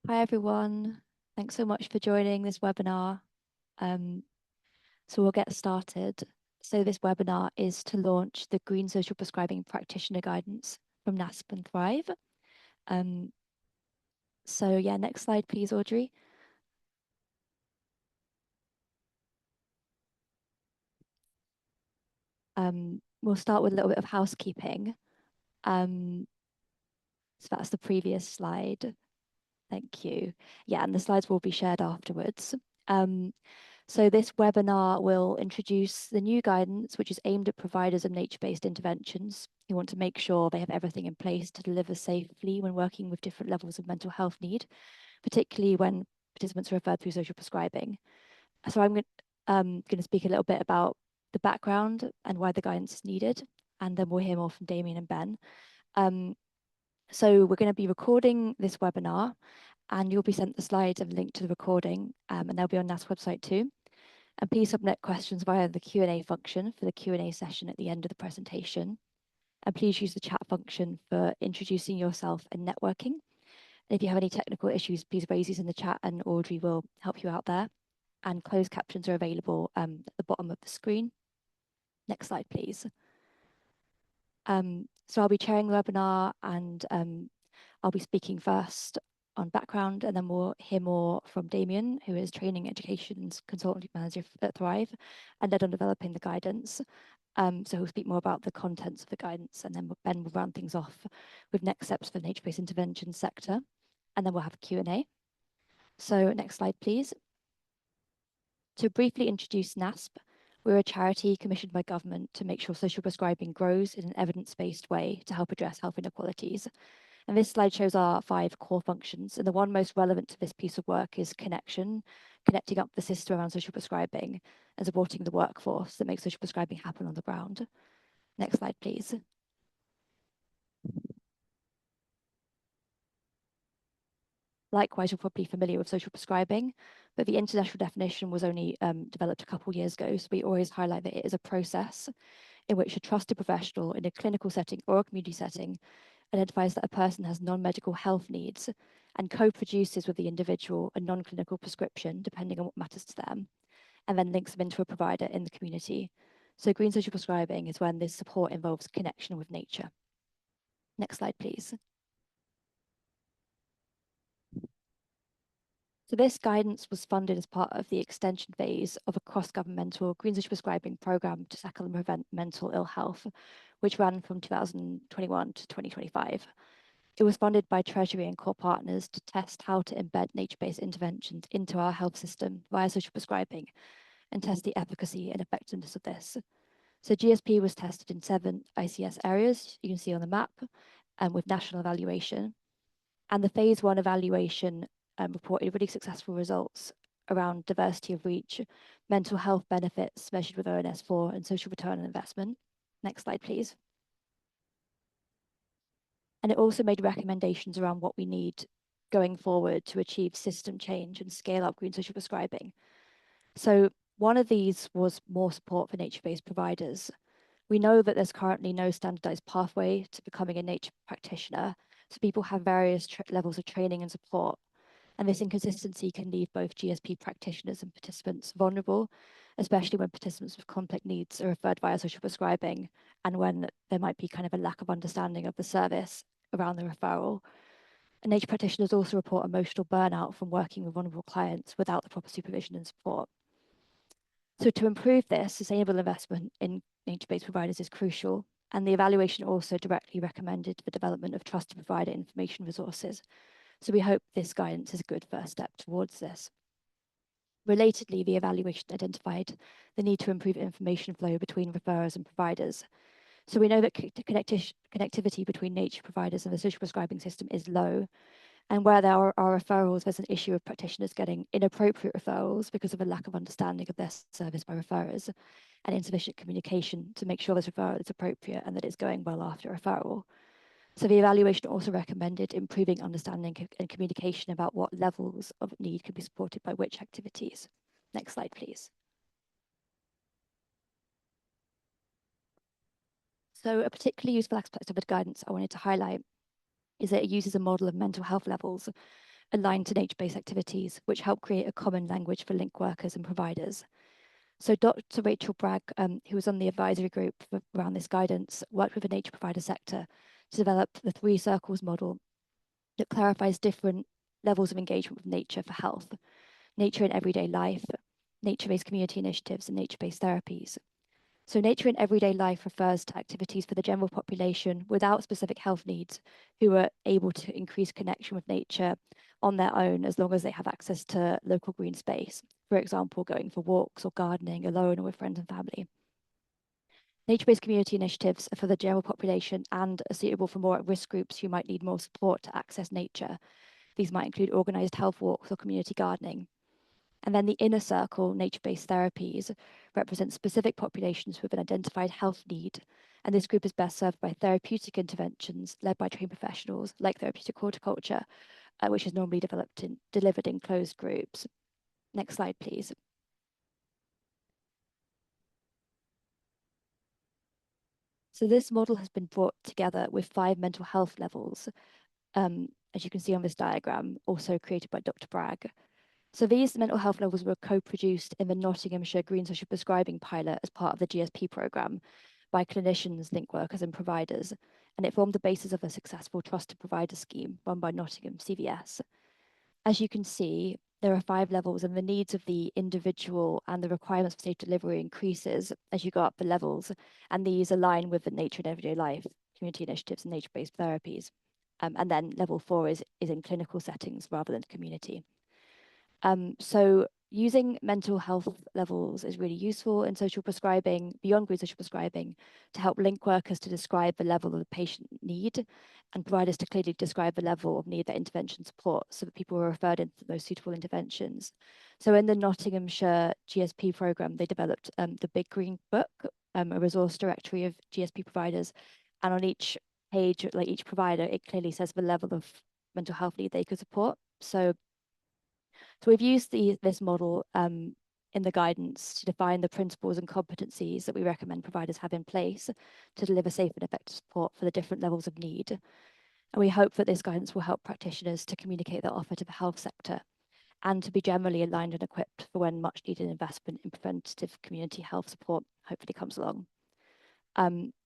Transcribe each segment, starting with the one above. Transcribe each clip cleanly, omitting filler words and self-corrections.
Hi, everyone. Thanks so much for joining this webinar. Um, so we'll get started. So this webinar is to launch the Green Social Prescribing Practitioner Guidance from NASP and Thrive. So yeah, next slide, please, Audrey. We'll start with a little bit of housekeeping. So that's the previous slide. Thank you. Yeah, and the slides will be shared afterwards. So this webinar will introduce the new guidance, which is aimed at providers of nature-based interventions who want to make sure they have everything in place to deliver safely when working with different levels of mental health need, particularly when participants are referred through social prescribing. So I'm going to speak a little bit about the background and why the guidance is needed, and then we'll hear more from Damien and Ben. So we're going to be recording this webinar, and you'll be sent the slides and a link to the recording, and they'll be on NAS website too. And please submit questions via the Q&A function for the Q&A session at the end of the presentation. And please use the chat function for introducing yourself and networking. And if you have any technical issues, please raise these in the chat and Audrey will help you out there. And closed captions are available at the bottom of the screen. Next slide, please. So I'll be chairing the webinar and I'll be speaking first on background, and then we'll hear more from Damien, who is Training Education's Consultant Manager at Thrive and led on developing the guidance. So he'll speak more about the contents of the guidance, and then Ben will round things off with next steps for the nature-based intervention sector, and then we'll have a Q&A. So next slide, please. To briefly introduce NASP, we're a charity commissioned by government to make sure social prescribing grows in an evidence-based way to help address health inequalities. And this slide shows our 5 core functions. And the one most relevant to this piece of work is connecting up the system around social prescribing and supporting the workforce that makes social prescribing happen on the ground. Next slide, please. Likewise, you're probably familiar with social prescribing, but the international definition was only developed a couple of years ago. So we always highlight that it is a process in which a trusted professional in a clinical setting or a community setting identifies that a person has non-medical health needs and co-produces with the individual a non-clinical prescription, depending on what matters to them, and then links them into a provider in the community. So green social prescribing is when this support involves connection with nature. Next slide, please. So this guidance was funded as part of the extension phase of a cross-governmental green social prescribing program to tackle and prevent mental ill health, which ran from 2021 to 2025. It was funded by Treasury and core partners to test how to embed nature-based interventions into our health system via social prescribing and test the efficacy and effectiveness of this. So GSP was tested in 7 ICS areas, you can see on the map, with national evaluation. And the phase 1 evaluation reported really successful results around diversity of reach, mental health benefits measured with ONS4, and social return on investment. Next slide, please. And it also made recommendations around what we need going forward to achieve system change and scale up green social prescribing. So one of these was more support for nature-based providers. We know that there's currently no standardized pathway to becoming a nature practitioner, so people have various levels of training and support. And this inconsistency can leave both GSP practitioners and participants vulnerable, especially when participants with complex needs are referred via social prescribing and when there might be kind of a lack of understanding of the service around the referral. And nature practitioners also report emotional burnout from working with vulnerable clients without the proper supervision and support. So to improve this, sustainable investment in nature-based providers is crucial, and the evaluation also directly recommended the development of trusted provider information resources. So we hope this guidance is a good first step towards this. Relatedly, the evaluation identified the need to improve information flow between referrers and providers. So we know that connectivity between nature providers and the social prescribing system is low. And where there are referrals, there's an issue of practitioners getting inappropriate referrals because of a lack of understanding of their service by referrers and insufficient communication to make sure this referral is appropriate and that it's going well after referral. So the evaluation also recommended improving understanding and communication about what levels of need can be supported by which activities. Next slide, please. So a particularly useful aspect of the guidance I wanted to highlight is that it uses a model of mental health levels aligned to nature-based activities, which help create a common language for link workers and providers. So Dr. Rachel Bragg, who was on the advisory group around this guidance, worked with the nature provider sector to develop the 3 circles model that clarifies different levels of engagement with nature for health: nature in everyday life, nature-based community initiatives, and nature-based therapies. So nature in everyday life refers to activities for the general population without specific health needs, who are able to increase connection with nature on their own as long as they have access to local green space. For example, going for walks or gardening alone or with friends and family. Nature-based community initiatives are for the general population and are suitable for more at-risk groups who might need more support to access nature. These might include organized health walks or community gardening. And then the inner circle, nature-based therapies, represent specific populations with an identified health need. And this group is best served by therapeutic interventions led by trained professionals, like therapeutic horticulture, which is normally delivered in closed groups. Next slide, please. So this model has been brought together with 5 mental health levels, as you can see on this diagram, also created by Dr. Bragg. So these mental health levels were co-produced in the Nottinghamshire Green Social Prescribing pilot as part of the GSP programme by clinicians, link workers and providers, and it formed the basis of a successful trusted provider scheme run by Nottingham CVS. As you can see, there are 5 levels, and the needs of the individual and the requirements for safe delivery increases as you go up the levels, and these align with the nature and everyday life, community initiatives and nature-based therapies. And then level 4 is in clinical settings rather than community. So using mental health levels is really useful in social prescribing, beyond green social prescribing, to help link workers to describe the level of the patient need and providers to clearly describe the level of need that intervention supports so that people are referred into those suitable interventions. So in the Nottinghamshire GSP programme, they developed the Big Green Book, a resource directory of GSP providers. And on each page, like each provider, it clearly says the level of mental health need they could support. So we've used this model in the guidance to define the principles and competencies that we recommend providers have in place to deliver safe and effective support for the different levels of need. And we hope that this guidance will help practitioners to communicate their offer to the health sector and to be generally aligned and equipped for when much needed investment in preventative community health support hopefully comes along.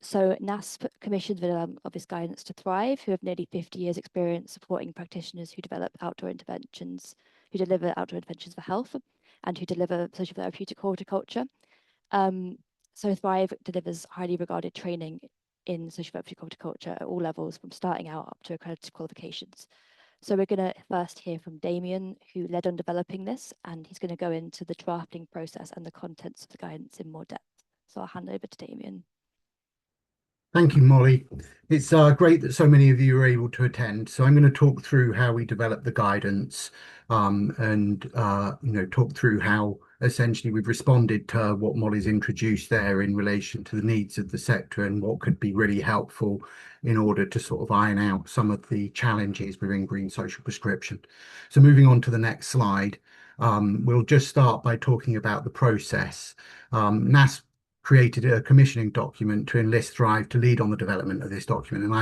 So NASP commissioned the of this guidance to Thrive, who have nearly 50 years experience supporting practitioners who develop outdoor interventions, who deliver outdoor interventions for health and who deliver social therapeutic horticulture. So Thrive delivers highly regarded training in social therapeutic horticulture at all levels, from starting out up to accredited qualifications. So we're going to first hear from Damien, who led on developing this, and he's going to go into the drafting process and the contents of the guidance in more depth. So I'll hand over to Damien. Thank you, Molly. It's great that so many of you are able to attend. So I'm going to talk through how we develop the guidance and talk through how essentially we've responded to what Molly's introduced there in relation to the needs of the sector and what could be really helpful in order to sort of iron out some of the challenges within green social prescription. So moving on to the next slide, we'll just start by talking about the process. NASP created a commissioning document to enlist Thrive to lead on the development of this document. And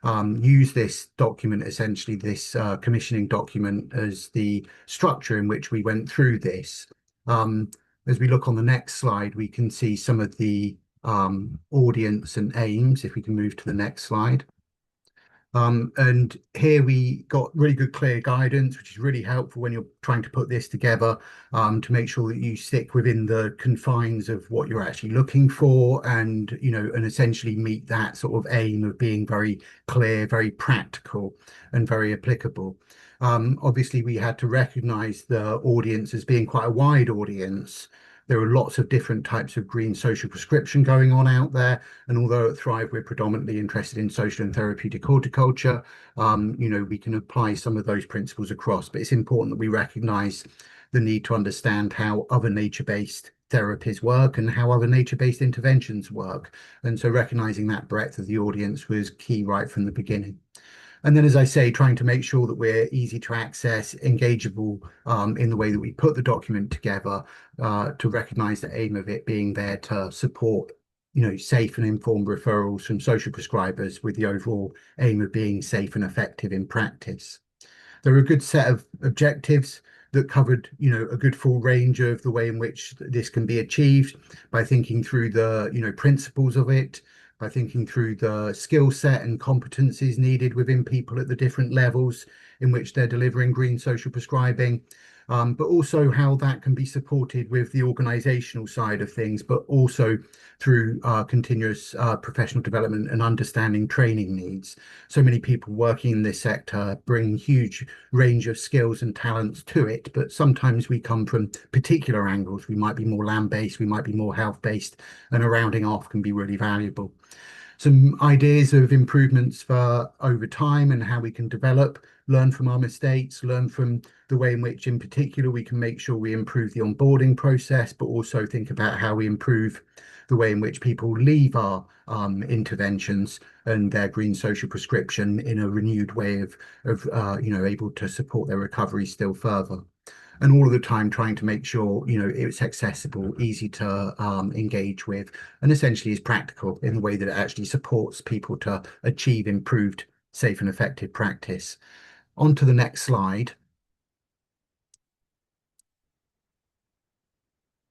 I use this document, essentially this commissioning document, as the structure in which we went through this. As we look on the next slide, we can see some of the audience and aims, if we can move to the next slide. And here we got really good, clear guidance, which is really helpful when you're trying to put this together, to make sure that you stick within the confines of what you're actually looking for and, and essentially meet that sort of aim of being very clear, very practical and very applicable. Obviously, we had to recognize the audience as being quite a wide audience. There are lots of different types of green social prescription going on out there. And although at Thrive, we're predominantly interested in social and therapeutic horticulture, we can apply some of those principles across. But it's important that we recognize the need to understand how other nature-based therapies work and how other nature-based interventions work. And so recognizing that breadth of the audience was key right from the beginning. And then, as I say, trying to make sure that we're easy to access, engageable in the way that we put the document together, to recognise the aim of it being there to support, safe and informed referrals from social prescribers with the overall aim of being safe and effective in practice. There are a good set of objectives that covered, a good full range of the way in which this can be achieved by thinking through the, principles of it, by thinking through the skill set and competencies needed within people at the different levels in which they're delivering green social prescribing, but also how that can be supported with the organizational side of things, but also through continuous professional development and understanding training needs. So many people working in this sector bring huge range of skills and talents to it, but sometimes we come from particular angles. We might be more land-based, we might be more health-based, and a rounding off can be really valuable. Some ideas of improvements for over time and how we can develop, learn from our mistakes, learn from the way in which, in particular, we can make sure we improve the onboarding process, but also think about how we improve the way in which people leave our interventions and their green social prescription in a renewed way of able to support their recovery still further, and all of the time trying to make sure it's accessible, easy to engage with, and essentially is practical in the way that it actually supports people to achieve improved, safe and effective practice. On to the next slide.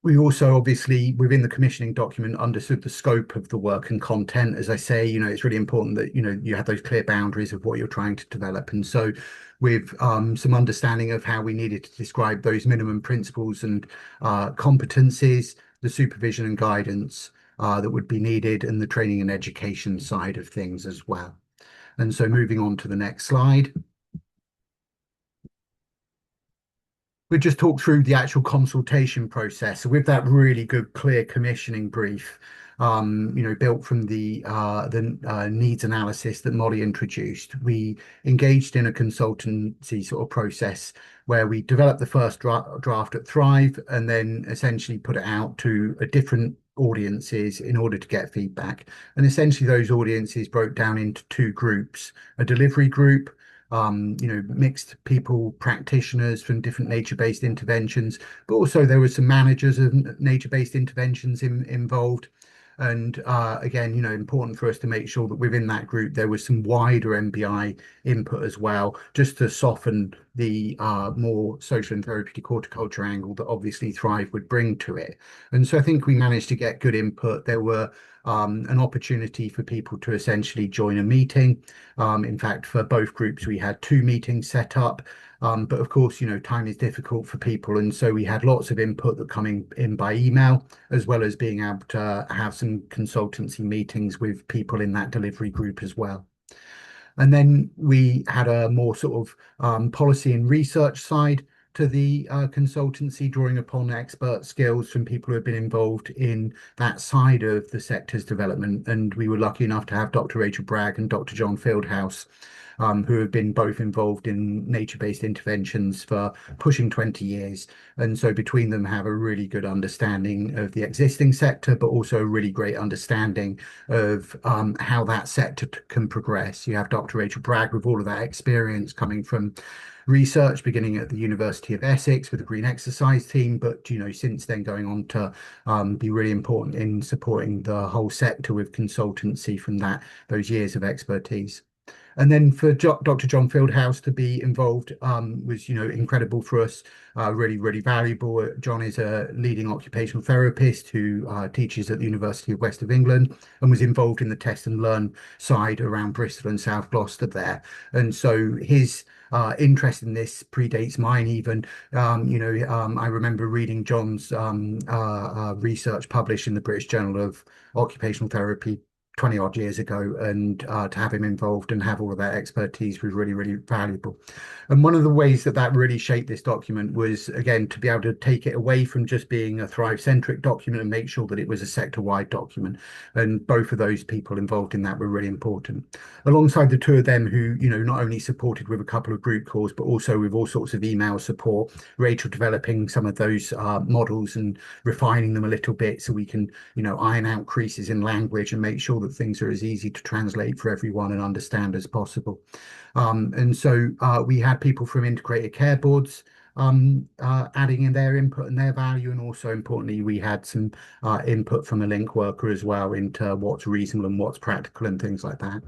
We also obviously within the commissioning document understood the scope of the work and content. As I say, it's really important that you have those clear boundaries of what you're trying to develop. And so with some understanding of how we needed to describe those minimum principles and competencies, the supervision and guidance that would be needed, and the training and education side of things as well. And so moving on to the next slide. We just talked through the actual consultation process. So with that really good, clear commissioning brief, built from the needs analysis that Molly introduced, we engaged in a consultancy sort of process where we developed the first draft at Thrive and then essentially put it out to a different audiences in order to get feedback. And essentially those audiences broke down into two groups: a delivery group, mixed people, practitioners from different nature-based interventions, but also there were some managers of nature-based interventions involved. And again, important for us to make sure that within that group there was some wider MBI input as well, just to soften the more social and therapeutic horticulture angle that obviously Thrive would bring to it. And so I think we managed to get good input. There were an opportunity for people to essentially join a meeting. In fact, for both groups, we had two meetings set up. But of course, time is difficult for people. And so we had lots of input that coming in by email, as well as being able to have some consultancy meetings with people in that delivery group as well. And then we had a more sort of policy and research side to the consultancy, drawing upon expert skills from people who have been involved in that side of the sector's development. And we were lucky enough to have Dr. Rachel Bragg and Dr. John Fieldhouse, who have been both involved in nature-based interventions for pushing 20 years. And so between them have a really good understanding of the existing sector, but also a really great understanding of how that sector can progress. You have Dr. Rachel Bragg with all of that experience coming from research beginning at the University of Essex with the Green Exercise team, but since then going on to be really important in supporting the whole sector with consultancy from those years of expertise. And then for Dr. John Fieldhouse to be involved was, incredible for us, really, really valuable. John is a leading occupational therapist who teaches at the University of West of England and was involved in the test and learn side around Bristol and South Gloucester there. And so his interest in this predates mine even. I remember reading John's research published in the British Journal of Occupational Therapy 20 odd years ago, and to have him involved and have all of that expertise was really, really valuable. And one of the ways that really shaped this document was, again, to be able to take it away from just being a Thrive-centric document and make sure that it was a sector-wide document. And both of those people involved in that were really important. Alongside the two of them who, not only supported with a couple of group calls, but also with all sorts of email support, Rachel developing some of those models and refining them a little bit so we can, iron out creases in language and make sure that things are as easy to translate for everyone and understand as possible. And so we had people from integrated care boards adding in their input and their value. And also importantly, we had some input from a link worker as well into what's reasonable and what's practical and things like that.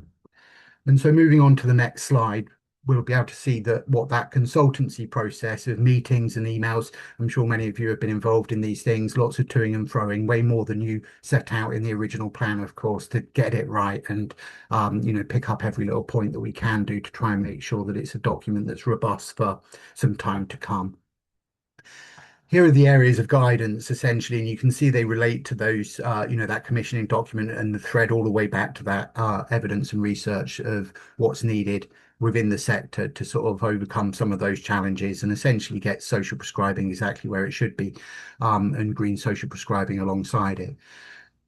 And so moving on to the next slide, we'll be able to see that what that consultancy process of meetings and emails. I'm sure many of you have been involved in these things, lots of toing and froing, way more than you set out in the original plan, of course, to get it right and pick up every little point that we can do to try and make sure that it's a document that's robust for some time to come. Here are the areas of guidance essentially, and you can see they relate to those, that commissioning document and the thread all the way back to that evidence and research of what's needed within the sector to sort of overcome some of those challenges and essentially get social prescribing exactly where it should be, and green social prescribing alongside it.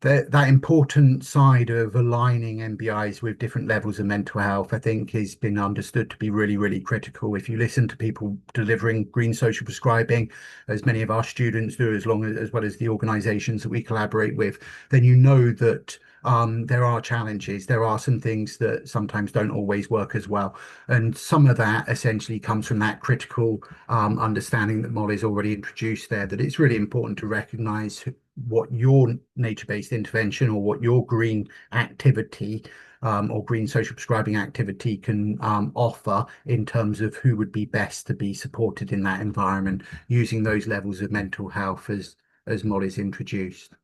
That important side of aligning MBIs with different levels of mental health, I think, has been understood to be really, really critical. If you listen to people delivering green social prescribing, as many of our students do, as well as the organisations that we collaborate with, then you know that there are challenges. There are some things that sometimes don't always work as well. And some of that essentially comes from that critical understanding that Molly's already introduced there, that it's really important to recognise what your nature-based intervention or what your green activity or green social prescribing activity can offer in terms of who would be best to be supported in that environment using those levels of mental health as Molly's introduced.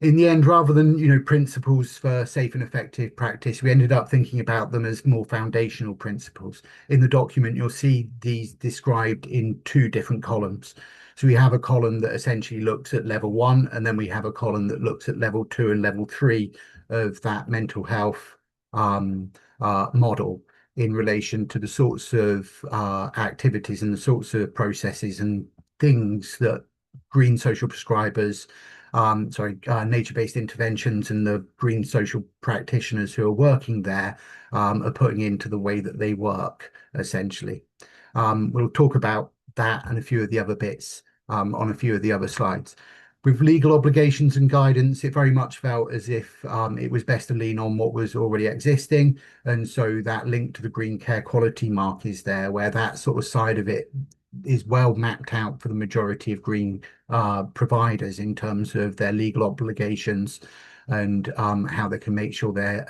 In the end, rather than principles for safe and effective practice, we ended up thinking about them as more foundational principles. In the document, you'll see these described in two different columns. So we have a column that essentially looks at level one, and then we have a column that looks at level two and level three of that mental health model in relation to the sorts of activities and the sorts of processes and things that green social prescribers nature-based interventions and the green social practitioners who are working there are putting into the way that they work, essentially. We'll talk about that and a few of the other bits on a few of the other slides. With legal obligations and guidance, it very much felt as if it was best to lean on what was already existing. And so that link to the green care quality mark is there, where that sort of side of it is well mapped out for the majority of green providers in terms of their legal obligations and how they can make sure they're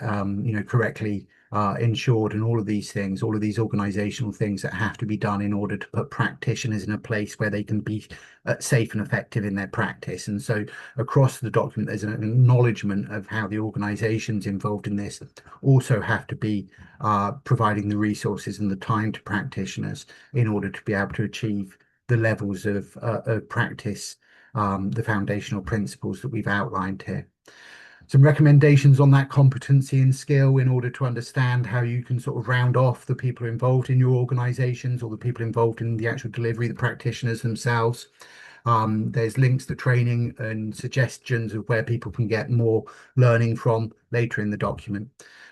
correctly insured and all of these things, all of these organizational things that have to be done in order to put practitioners in a place where they can be safe and effective in their practice. And so across the document, there's an acknowledgement of how the organizations involved in this also have to be providing the resources and the time to practitioners in order to be able to achieve the levels of practice, the foundational principles that we've outlined here. Some recommendations on that competency and skill in order to understand how you can sort of round off the people involved in your organizations or the people involved in the actual delivery, the practitioners themselves. There's links to training and suggestions of where people can get more learning from later in the document.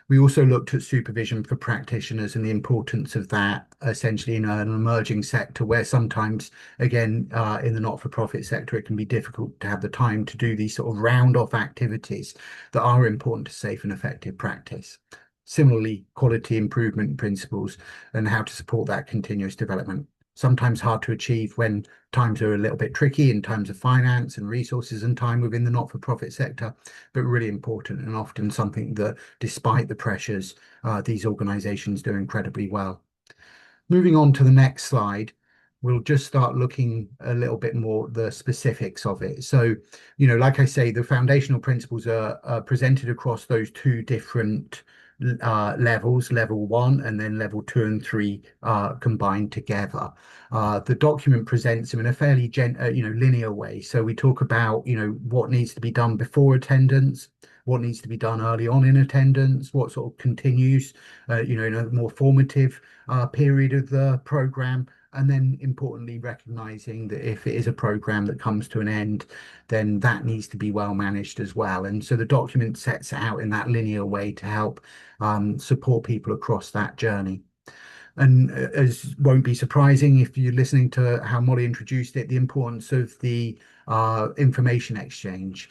We also looked at supervision for practitioners and the importance of that essentially in an emerging sector where sometimes, again, in the not-for-profit sector, it can be difficult to have the time to do these sort of round-off activities that are important to safe and effective practice. Similarly, quality improvement principles and how to support that continuous development. Sometimes hard to achieve when times are a little bit tricky in terms of finance and resources and time within the not-for-profit sector, but really important and often something that, despite the pressures, these organizations do incredibly well. Moving on to the next slide, we'll just start looking a little bit more at the specifics of it. So, like I say, the foundational principles are presented across those two different levels, level one and then level two and three combined together. The document presents them in a fairly linear way. So we talk about what needs to be done before attendance, what needs to be done early on in attendance, what sort of continues in a more formative period of the program. And then importantly, recognizing that if it is a program that comes to an end, then that needs to be well managed as well. And so the document sets it out in that linear way to help support people across that journey. And as won't be surprising if you're listening to how Molly introduced it, the importance of the information exchange.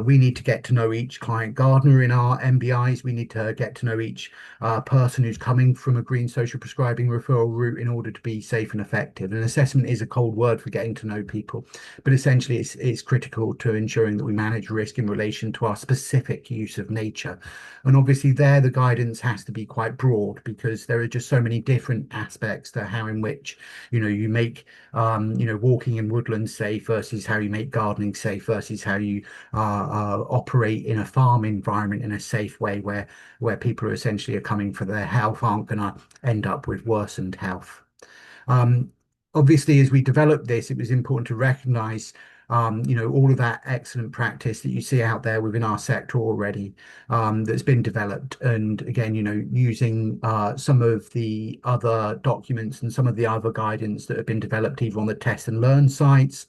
We need to get to know each client gardener in our MBIs. We need to get to know each person who's coming from a green social prescribing referral route in order to be safe and effective. And assessment is a cold word for getting to know people, but essentially it's critical to ensuring that we manage risk in relation to our specific use of nature. And obviously there the guidance has to be quite broad because there are just so many different aspects to how in which, you make, walking in woodlands safe versus how you make gardening safe versus how you operate in a farm environment in a safe way where people are essentially are coming for their health aren't going to end up with worsened health. Um, Obviously, as we developed this, it was important to recognize, all of that excellent practice that you see out there within our sector already, that's been developed. And again, using some of the other documents and some of the other guidance that have been developed either on the test and learn sites,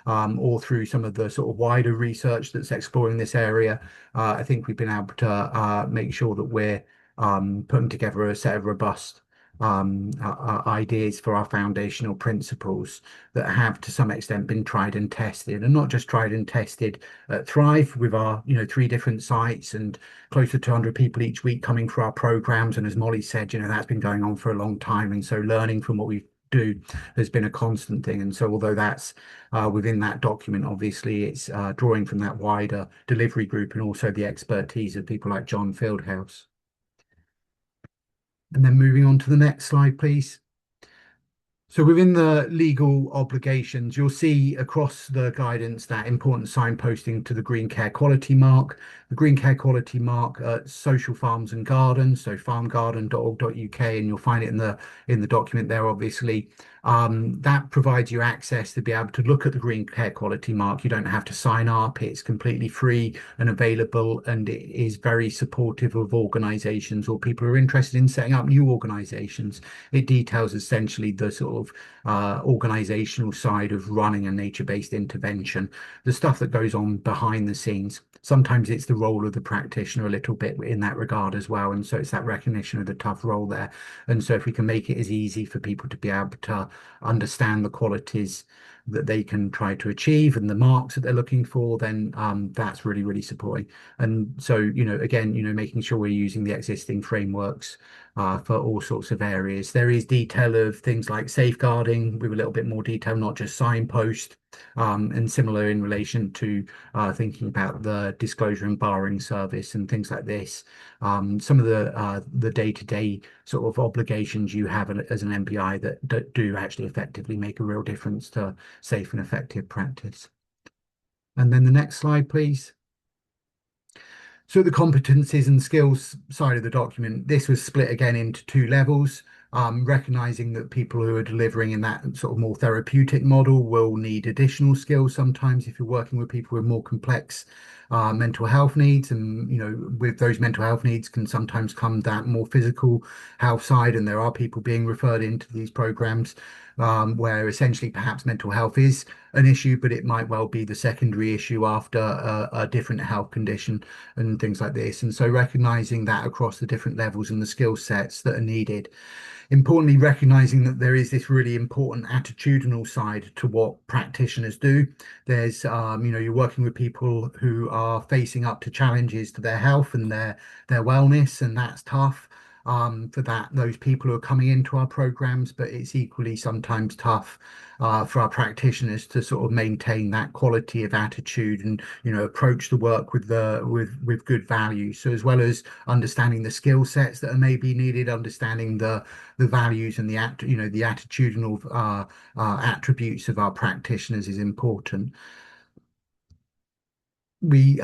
or through some of the sort of wider research that's exploring this area. I think we've been able to make sure that we're putting together a set of robust ideas for our foundational principles that have to some extent been tried and tested, and not just tried and tested at Thrive with our 3 different sites and close to 200 people each week coming through our programs. And as Molly said, that's been going on for a long time, and so learning from what we do has been a constant thing. And so although that's within that document, obviously it's drawing from that wider delivery group and also the expertise of people like John Fieldhouse. And then moving on to the next slide, please. So within the legal obligations, you'll see across the guidance that important signposting to the Green Care Quality Mark. The Green Care Quality Mark at social farms and gardens, so farmgarden.org.uk, and you'll find it in the document there, obviously. That provides you access to be able to look at the Green Care Quality Mark. You don't have to sign up. It's completely free and available, and it is very supportive of organizations or people who are interested in setting up new organizations. It details essentially the sort of organizational side of running a nature-based intervention, the stuff that goes on behind the scenes. Sometimes it's the role of the practitioner a little bit in that regard as well. And so it's that recognition of the tough role there. And so if we can make it as easy for people to be able to understand the qualities that they can try to achieve and the marks that they're looking for, then that's really, really supporting. And so, again, making sure we're using the existing frameworks for all sorts of areas. There is detail of things like safeguarding with a little bit more detail, not just signpost, and similar in relation to thinking about the disclosure and barring service and things like this. Some of the day-to-day sort of obligations you have as an MPI that do actually effectively make a real difference to safe and effective practice. And then the next slide, please. So the competencies and skills side of the document, this was split again into 2 levels, recognizing that people who are delivering in that sort of more therapeutic model will need additional skills sometimes if you're working with people with more complex mental health needs. And, with those mental health needs can sometimes come that more physical health side. And there are people being referred into these programs where essentially perhaps mental health is an issue, but it might well be the secondary issue after a different health condition and things like this. And so recognizing that across the different levels and the skill sets that are needed. Importantly, recognizing that there is this really important attitudinal side to what practitioners do. There's, you're working with people who are facing up to challenges to their health and their wellness, and that's tough for those people who are coming into our programs, but it's equally sometimes tough for our practitioners to sort of maintain that quality of attitude and approach the work with good values. So as well as understanding the skill sets that are maybe needed, understanding the values and the attitudinal attributes of our practitioners is important. We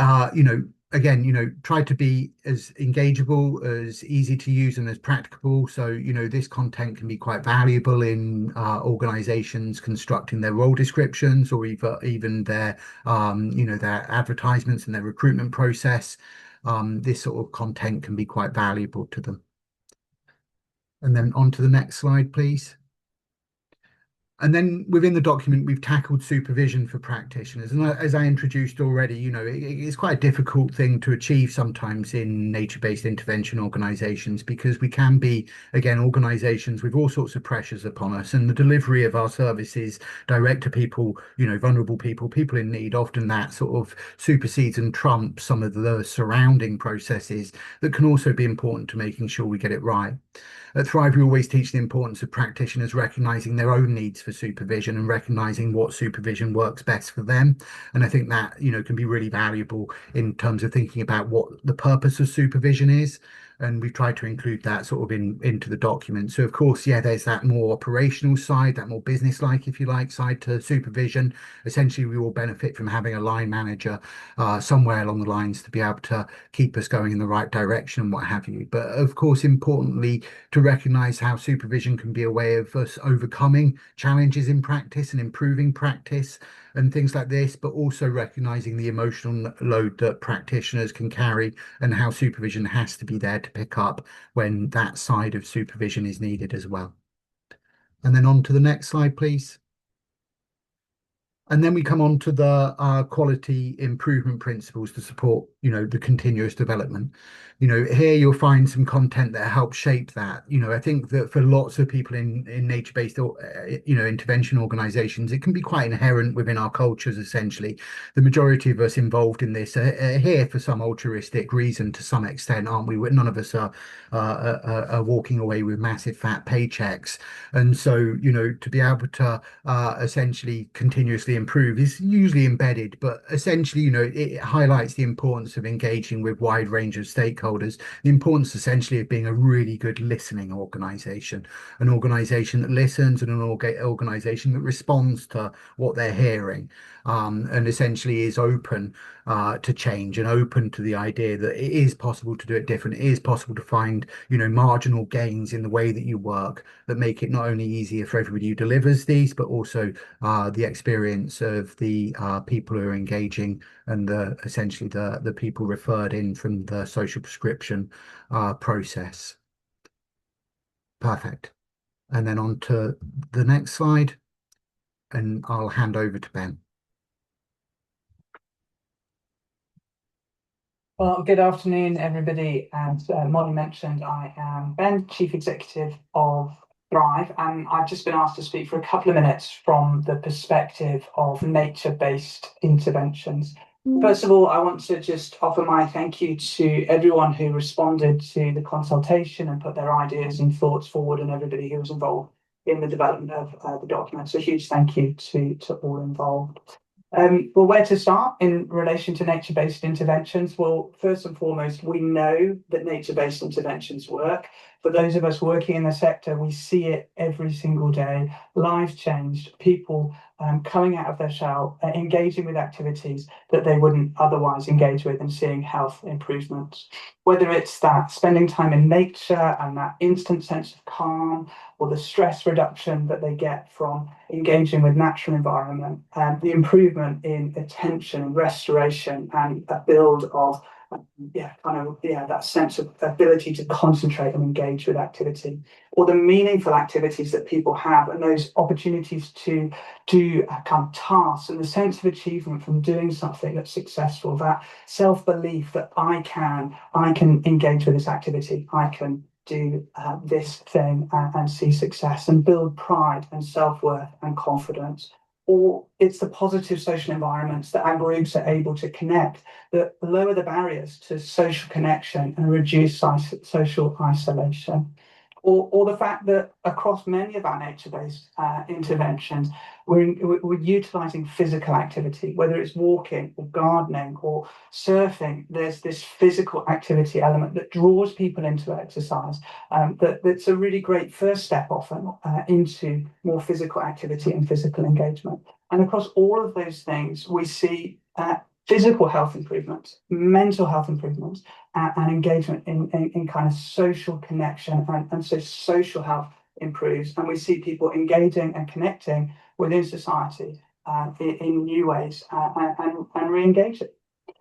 again, try to be as engageable, as easy to use and as practicable. So, this content can be quite valuable in organizations constructing their role descriptions or even their, their advertisements and their recruitment process. This sort of content can be quite valuable to them. And then on to the next slide, please. And then within the document, we've tackled supervision for practitioners. And as I introduced already, it's quite a difficult thing to achieve sometimes in nature-based intervention organizations because we can be, again, organizations with all sorts of pressures upon us. And the delivery of our services direct to people, vulnerable people, people in need, often that sort of supersedes and trumps some of the surrounding processes that can also be important to making sure we get it right. At Thrive, we always teach the importance of practitioners recognizing their own needs for supervision and recognizing what supervision works best for them. And I think that, can be really valuable in terms of thinking about what the purpose of supervision is. And we've tried to include that sort of into the document. So of course, yeah, there's that more operational side, that more business-like, if you like, side to supervision. Essentially, we all benefit from having a line manager somewhere along the lines to be able to keep us going in the right direction and what have you. But of course, importantly, to recognize how supervision can be a way of us overcoming challenges in practice and improving practice and things like this, but also recognizing the emotional load that practitioners can carry and how supervision has to be there to pick up when that side of supervision is needed as well. And then on to the next slide, please. And then we come on to the quality improvement principles to support, the continuous development. Here you'll find some content that helps shape that. I think that for lots of people in nature-based, intervention organizations, it can be quite inherent within our cultures, essentially. The majority of us involved in this are here for some altruistic reason to some extent, aren't we? None of us are walking away with massive fat paychecks. And so, to be able to essentially continuously improve is usually embedded, but essentially, it highlights the importance of engaging with wide range of stakeholders, the importance essentially of being a really good listening organization, an organization that listens and an organization that responds to what they're hearing, and essentially is open to change and open to the idea that it is possible to do it different. It is possible to find, marginal gains in the way that you work that make it not only easier for everybody who delivers these, but also the experience of the people who are engaging and essentially the people referred in from the social prescription process. Perfect. And then on to the next slide, and I'll hand over to Ben. Well, good afternoon, everybody. As Molly mentioned, I am Ben, Chief Executive of Thrive, and I've just been asked to speak for a couple of minutes from the perspective of nature-based interventions. First of all, I want to just offer my thank you to everyone who responded to the consultation and put their ideas and thoughts forward, and everybody who was involved in the development of the document. So a huge thank you to all involved. Well, where to start in relation to nature-based interventions? Well, first and foremost, we know that nature-based interventions work. For those of us working in the sector, we see it every single day. Lives changed, people coming out of their shell, engaging with activities that they wouldn't otherwise engage with, and seeing health improvements. Whether it's that spending time in nature and that instant sense of calm, or the stress reduction that they get from engaging with natural environment, and the improvement in attention and restoration and a build of that sense of ability to concentrate and engage with activity, or the meaningful activities that people have and those opportunities to do kind of tasks and the sense of achievement from doing something that's successful, that self-belief that I can engage with this activity, I can do this thing and see success and build pride and self-worth and confidence. Or it's the positive social environments that our groups are able to connect, that lower the barriers to social connection and reduce social isolation. Or the fact that across many of our nature-based interventions, we're utilising physical activity, whether it's walking or gardening or surfing. There's this physical activity element that draws people into exercise. That's a really great first step often into more physical activity and physical engagement. And across all of those things, we see physical health improvements, mental health improvements, and engagement in kind of social connection. And so social health improves, and we see people engaging and connecting within society in new ways and re-engaging.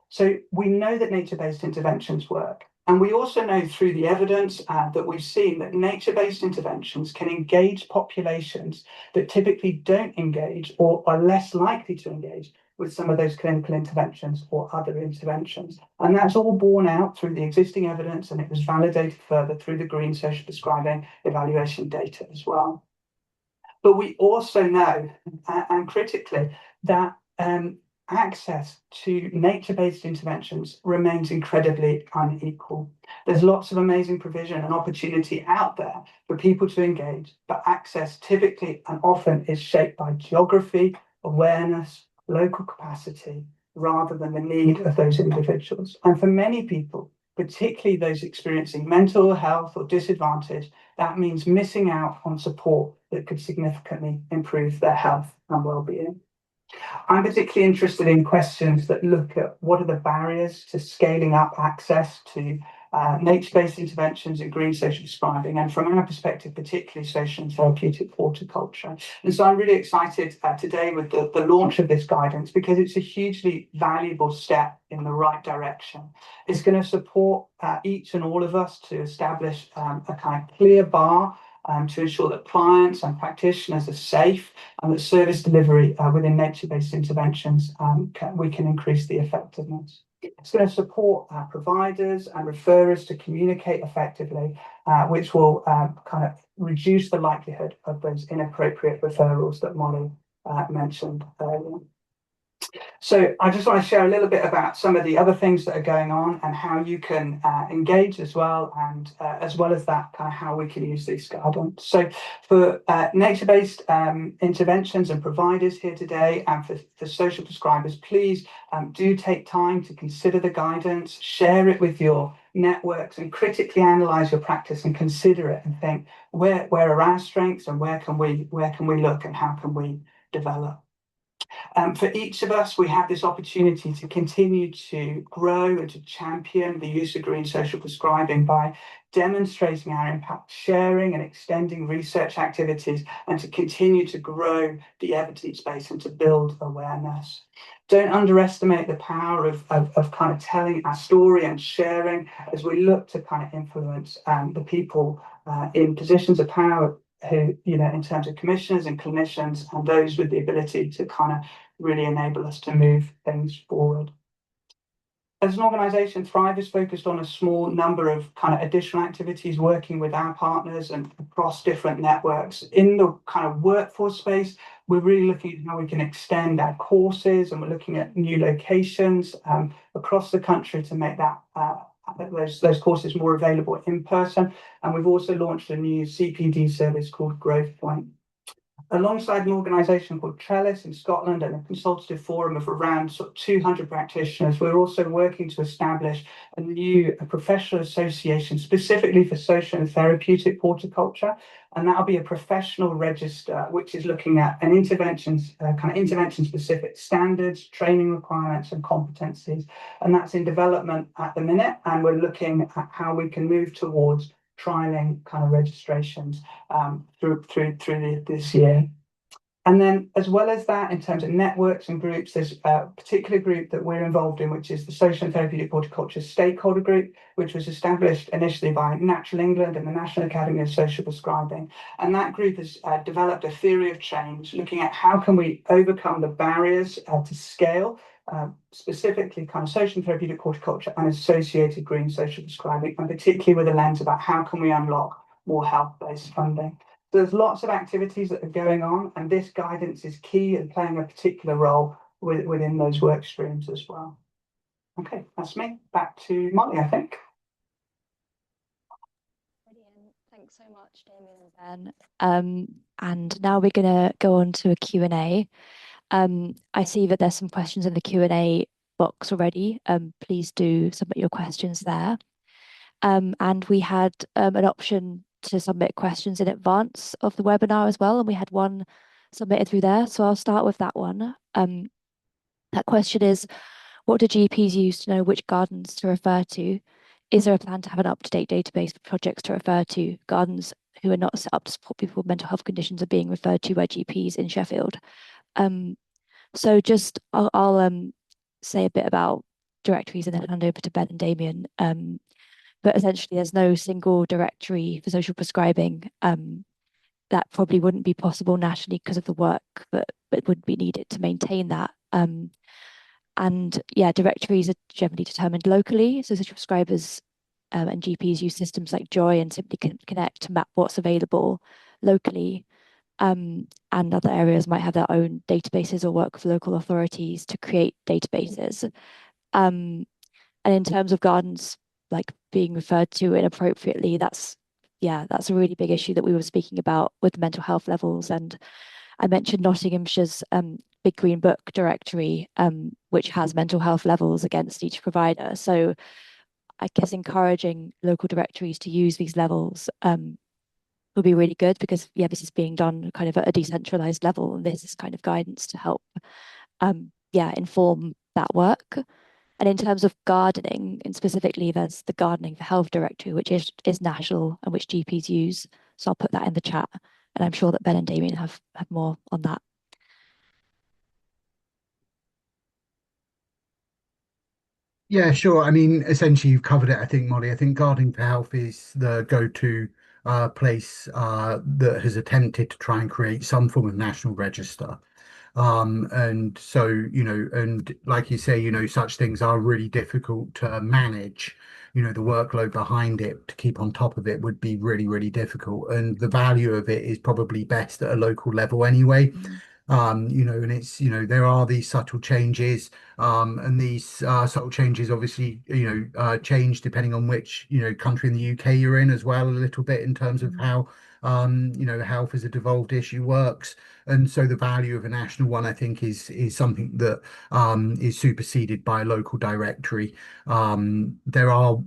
So we know that nature-based interventions work. And we also know through the evidence that we've seen that nature-based interventions can engage populations that typically don't engage or are less likely to engage with some of those clinical interventions or other interventions. And that's all borne out through the existing evidence, and it was validated further through the green social prescribing evaluation data as well. But we also know, and critically, that access to nature-based interventions remains incredibly unequal. There's lots of amazing provision and opportunity out there for people to engage, but access typically and often is shaped by geography, awareness, local capacity, rather than the need of those individuals. And for many people, particularly those experiencing mental health or disadvantage, that means missing out on support that could significantly improve their health and well-being. I'm particularly interested in questions that look at what are the barriers to scaling up access to nature-based interventions in green social prescribing, and from our perspective, particularly social and therapeutic horticulture. And so I'm really excited today with the launch of this guidance, because it's a hugely valuable step in the right direction. It's going to support each and all of us to establish a kind of clear bar to ensure that clients and practitioners are safe, and that service delivery within nature-based interventions, we can increase the effectiveness. It's going to support providers and referrers to communicate effectively, which will kind of reduce the likelihood of those inappropriate referrals that Molly mentioned earlier. So I just want to share a little bit about some of the other things that are going on and how you can engage as well, and as well as that, kind of how we can use these guidelines. So for nature-based interventions and providers here today, and for social prescribers, please do take time to consider the guidance, share it with your networks, and critically analyze your practice and consider it and think, where are our strengths, and where can we look, and how can we develop. For each of us, we have this opportunity to continue to grow and to champion the use of green social prescribing by demonstrating our impact, sharing and extending research activities, and to continue to grow the evidence base and to build awareness. Don't underestimate the power of kind of telling our story and sharing, as we look to kind of influence the people in positions of power, who, in terms of commissioners and clinicians, and those with the ability to kind of really enable us to move things forward. As an organisation, Thrive is focused on a small number of kind of additional activities, working with our partners and across different networks. In the kind of workforce space, we're really looking at how we can extend our courses, and we're looking at new locations across the country to make that those courses more available in person. And we've also launched a new CPD service called Growth Point. Alongside an organisation called Trellis in Scotland and a consultative forum of around 200 practitioners, we're also working to establish a professional association specifically for social and therapeutic horticulture. And that'll be a professional register, which is looking at an intervention-specific standards, training requirements, and competencies. And that's in development at the minute, and we're looking at how we can move towards trialing kind of registrations through this year. And then, as well as that, in terms of networks and groups, there's a particular group that we're involved in, which is the Social and Therapeutic Horticulture Stakeholder Group, which was established initially by Natural England and the National Academy of Social Prescribing. And that group has developed a theory of change, looking at how can we overcome the barriers to scale, specifically kind of social and therapeutic horticulture and associated green social prescribing, and particularly with a lens about how can we unlock more health-based funding. So there's lots of activities that are going on, and this guidance is key in playing a particular role within those work streams as well. Okay, that's me. Back to Molly, I think. Brilliant. Thanks so much, Damien and Ben. And now we're going to go on to a Q&A. I see that there's some questions in the Q&A box already. Please do submit your questions there. And we had an option to submit questions in advance of the webinar as well, and we had one submitted through there. So I'll start with that one. That question is, what do GPs use to know which gardens to refer to? Is there a plan to have an up-to-date database of projects to refer to? Gardens who are not set up to support people with mental health conditions are being referred to by GPs in Sheffield. So just I'll say a bit about directories and then hand over to Ben and Damien. but essentially there's no single directory for social prescribing. That probably wouldn't be possible nationally because of the work that would be needed to maintain that. And yeah, directories are generally determined locally. So social prescribers and GPs use systems like Joy and Simply Connect to map what's available locally. And other areas might have their own databases or work with local authorities to create databases. Um, and in terms of gardens like being referred to inappropriately, that's a really big issue that we were speaking about with mental health levels. And I mentioned Nottinghamshire's Big Green Book directory, which has mental health levels against each provider. So I guess encouraging local directories to use these levels will be really good because yeah, this is being done kind of at a decentralized level, and this is kind of guidance to help inform that work. And in terms of gardening, and specifically, there's the Gardening for Health directory, which is national and which GPs use. So I'll put that in the chat, and I'm sure that Ben and Damien have more on that. Yeah, sure. I mean, essentially, you've covered it, I think, Molly. I think Gardening for Health is the go-to place that has attempted to try and create some form of national register. And so, and like you say, such things are really difficult to manage. The workload behind it to keep on top of it would be really, really difficult. And the value of it is probably best at a local level anyway. Mm. And it's, there are these subtle changes, and these subtle changes obviously, change depending on which, country in the UK you're in as well, a little bit in terms of Mm. how, health as a devolved issue works. And so the value of a national one, I think, is something that is superseded by a local directory. There are,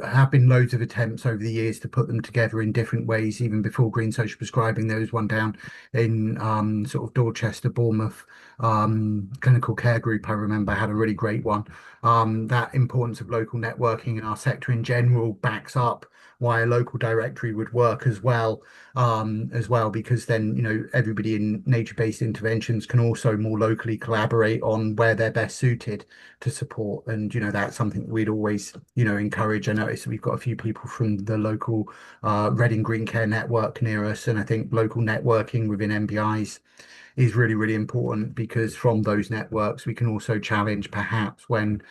have been loads of attempts over the years to put them together in different ways. Even before Green Social Prescribing, there was one down in sort of Dorchester, Bournemouth, clinical care group. I remember had a really great one. That importance of local networking in our sector in general backs up why a local directory would work as well, because then, everybody in nature-based interventions can also more locally collaborate on where they're best suited to support. And, that's something we'd always, encourage. I noticed we've got a few people from the local Reading Green Care Network near us, and I think local networking within MBIs is really, really important because from those networks we can also challenge perhaps when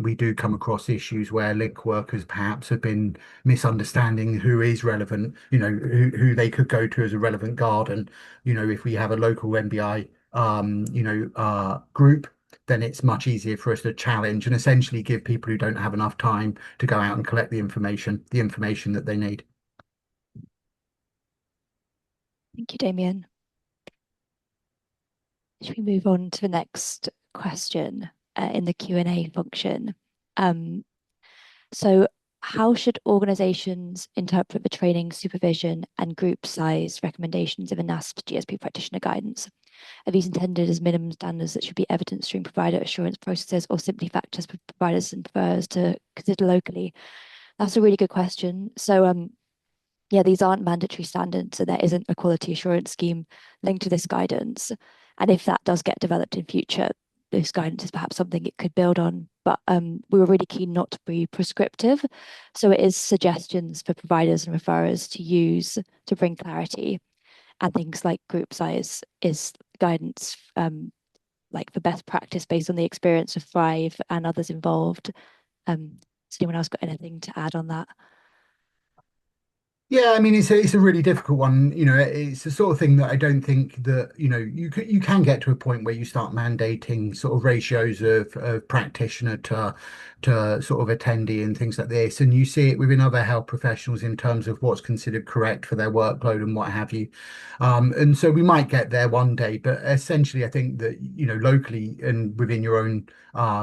we do come across issues where link workers perhaps have been misunderstanding who is relevant, who they could go to as a relevant garden. If we have a local MBI group, then it's much easier for us to challenge and essentially give people who don't have enough time to go out and collect the information that they need. Thank you, Damien. Should we move on to the next question in the Q&A function? So how should organizations interpret the training, supervision, and group size recommendations in the NASP GSP practitioner guidance? Are these intended as minimum standards that should be evidenced during provider assurance processes or simply factors for providers and providers to consider locally? That's a really good question. So yeah, these aren't mandatory standards, so there isn't a quality assurance scheme linked to this guidance. And if that does get developed in future, this guidance is perhaps something it could build on. But we were really keen not to be prescriptive. So it is suggestions for providers and referrers to use to bring clarity. And things like group size is guidance like the best practice based on the experience of Thrive and others involved. Has anyone else got anything to add on that? Yeah, I mean it's a really difficult one. It's the sort of thing that I don't think that, you can get to a point where you start mandating sort of ratios of practitioner to sort of attendee and things like this. And you see it within other health professionals in terms of what's considered correct for their workload and what have you. And so we might get there one day, but essentially I think that, locally and within your own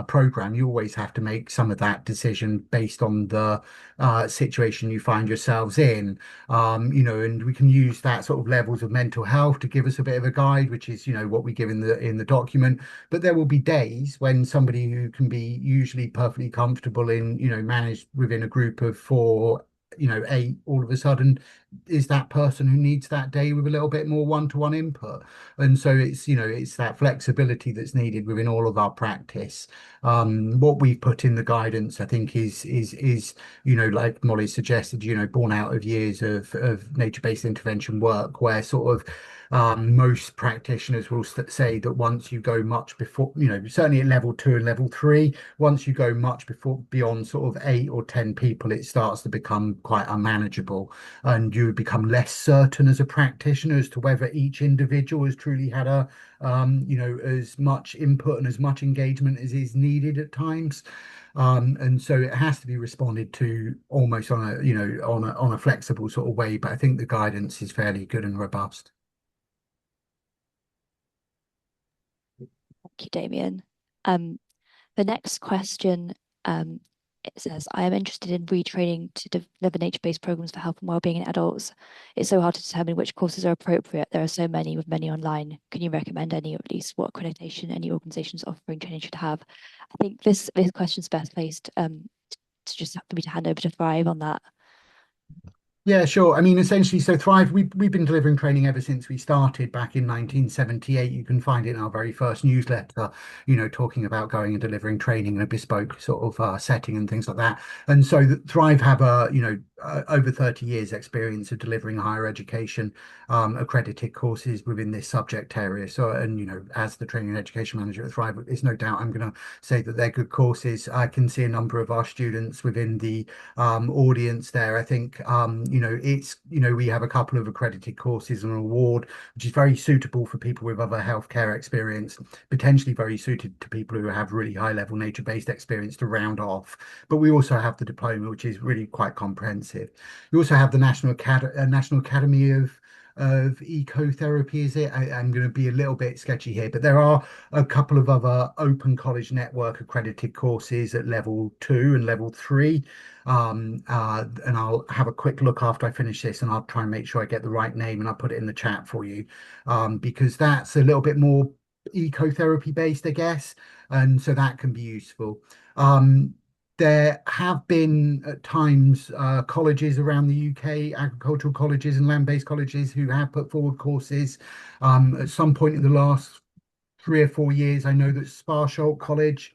program, you always have to make some of that decision based on the situation you find yourselves in. And we can use that sort of levels of mental health to give us a bit of a guide, which is, what we give in the document. But there will be days when somebody who can be usually perfectly comfortable in, managed within a group of four eight, all of a sudden is that person who needs that day with a little bit more one-to-one input. And so it's that flexibility that's needed within all of our practice. What we've put in the guidance, I think, is like Molly suggested, born out of years of nature-based intervention work, where sort of most practitioners will say that once you go much before, certainly at level 2 and level 3, once you go much before beyond sort of 8 or 10 people, it starts to become quite unmanageable, and you become less certain as a practitioner as to whether each individual has truly had as much input and as much engagement as is needed at times. And so it has to be responded to almost on a flexible sort of way. But I think the guidance is fairly good and robust. Thank you, Damien. The next question, it says, I am interested in retraining to deliver nature-based programs for health and wellbeing in adults. It's so hard to determine which courses are appropriate. There are so many, with many online. Can you recommend any, or at least what accreditation any organizations offering training should have? I think this question is best placed to just for me to hand over to Thrive on that. Yeah, sure. I mean, essentially, so Thrive, we've been delivering training ever since we started back in 1978. You can find it in our very first newsletter, talking about going and delivering training in a bespoke sort of setting and things like that. And so Thrive have over 30 years experience of delivering higher education accredited courses within this subject area. So, and as the training and education manager at Thrive, there's no doubt I'm going to say that they're good courses. I can see a number of our students within the audience there. I think we have a couple of accredited courses and an award which is very suitable for people with other healthcare experience, potentially very suited to people who have really high level nature-based experience to round off. But we also have the diploma, which is really quite comprehensive. We also have the National Academy of Ecotherapy, is it? I'm going to be a little bit sketchy here, but there are a couple of other Open College Network accredited courses at level 2 and level 3. And I'll have a quick look after I finish this, and I'll try and make sure I get the right name, and I'll put it in the chat for you, because that's a little bit more ecotherapy based, I guess, and so that can be useful. There have been at times colleges around the UK, agricultural colleges and land-based colleges, who have put forward courses. At some point in the last 3 or 4 years, I know that Sparsholt College,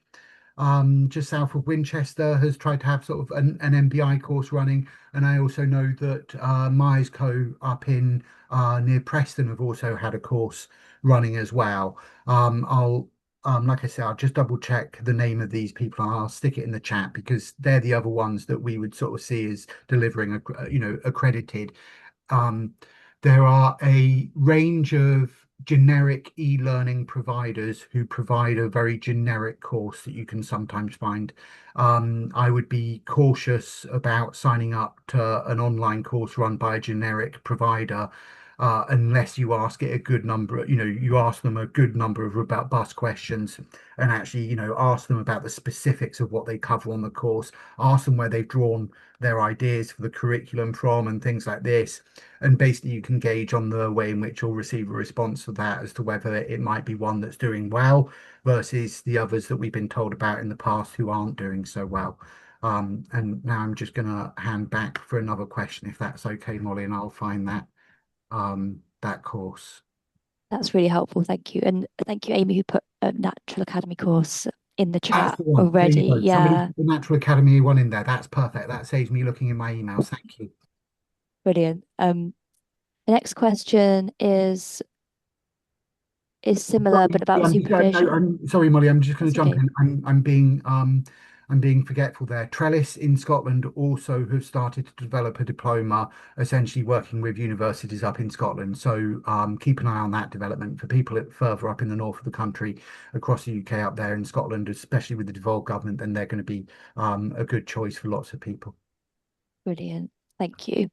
just south of Winchester, has tried to have sort of an MBI course running. And I also know that Myers Co up in near Preston have also had a course running as well. Like I said, I'll just double check the name of these people and I'll stick it in the chat, because they're the other ones that we would sort of see as delivering, accredited. Um, there are a range of generic e-learning providers who provide a very generic course that you can sometimes find. I would be cautious about signing up to an online course run by a generic provider, unless you ask it a good number, you ask them a good number of robust questions, and actually, ask them about the specifics of what they cover on the course, ask them where they've drawn their ideas for the curriculum from and things like this. And basically you can gauge on the way in which you'll receive a response to that as to whether it might be one that's doing well versus the others that we've been told about in the past who aren't doing so well. And now I'm just going to hand back for another question, if that's okay, Molly, and I'll find that course. That's really helpful. Thank you. And thank you, Amy, who put a Natural Academy course in the That's chat the one. There already. you go. Somebody Yeah, put the Natural Academy one in there. That's perfect. That saves me looking in my emails. Thank you. brilliant. The next question is similar, but about No, supervision. I'm sorry, Molly. I'm just going to That's jump okay. in. I'm being forgetful there. Trellis in Scotland also have started to develop a diploma, essentially working with universities up in Scotland. So keep an eye on that development for people further up in the north of the country, across the UK, up there in Scotland, especially with the devolved government. Then they're going to be a good choice for lots of people. Brilliant. Thank you.